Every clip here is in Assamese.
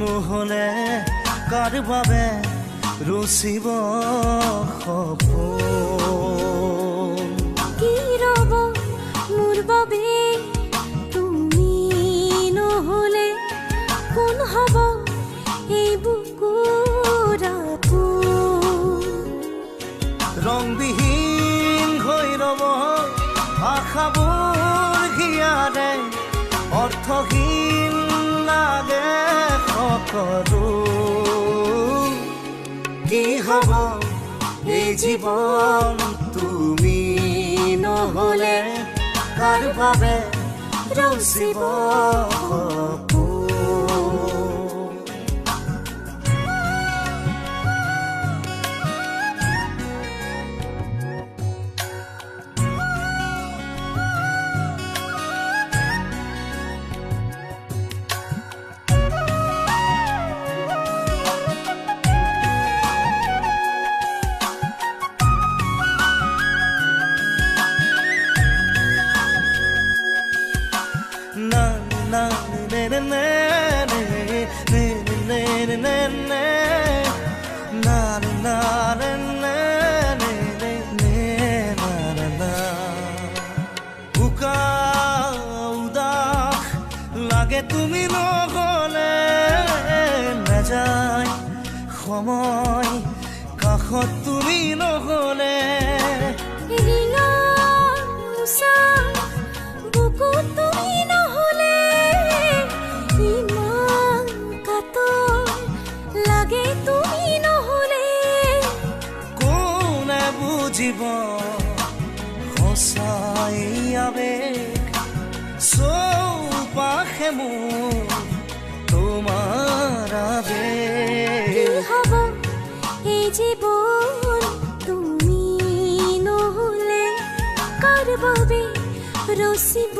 নহ'লে কাৰ বাবে ৰচিব সপোন কি ৰ'ব মোৰ বাবে তুমি নহ'লে কোন হ'ব এই বুকুৰ আপোন ৰংবিহীন হৈ ৰ'ব আশাবোৰ হিয়াৰে অৰ্থহীন লাগে সকলো কি হ'ব এই জীৱন তুমি নহ'লে কাৰ বাবে ৰচিব সপোন লাগে তুমি নহ'লে নাযায় সময় কাষত তুমি নহ'লে বুকুত তুমি নহ'লে ইমান কাতৰ লাগে তুমি নহ'লে কোনে বুজিব সঁচাই আবেগ চৌপাশে মোৰ তোমাৰ আবেগ কি হ'ব এই জীৱন তুমি নহ'লে কাৰ বাবে ৰচিব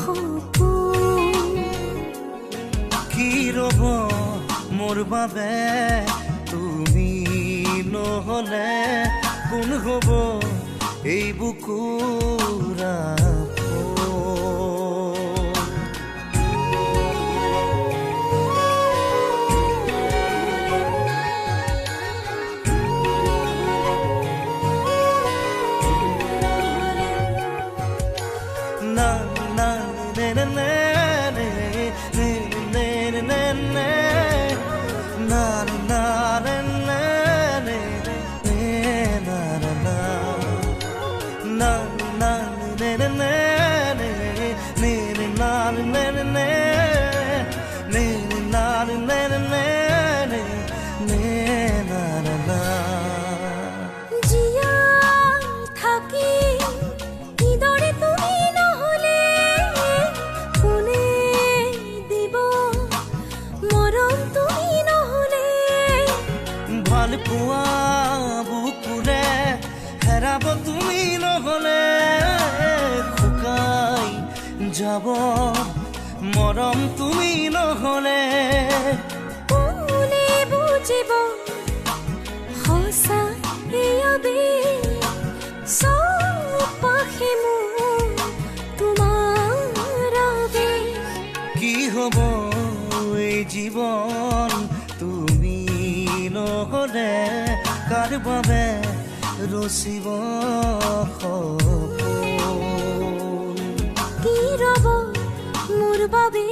সপোন কি ৰ'ব মোৰ বাবে তুমি নহ'লে কোন হ'ব এই বুকুৰ পোৱা বুকুৰে হেৰাব তুমি নহ'লে শুকাই যাব মৰম তুমি নহ'লে কোনে বুজিব সঁচা এই আবেগ চৌপাশে মোৰ তোমাৰ আবেগ কি হ'ব এই জীৱন তুমি নহ'লে কাৰ বাবে ৰচিব সপোন কি ৰ'ব মোৰ বাবে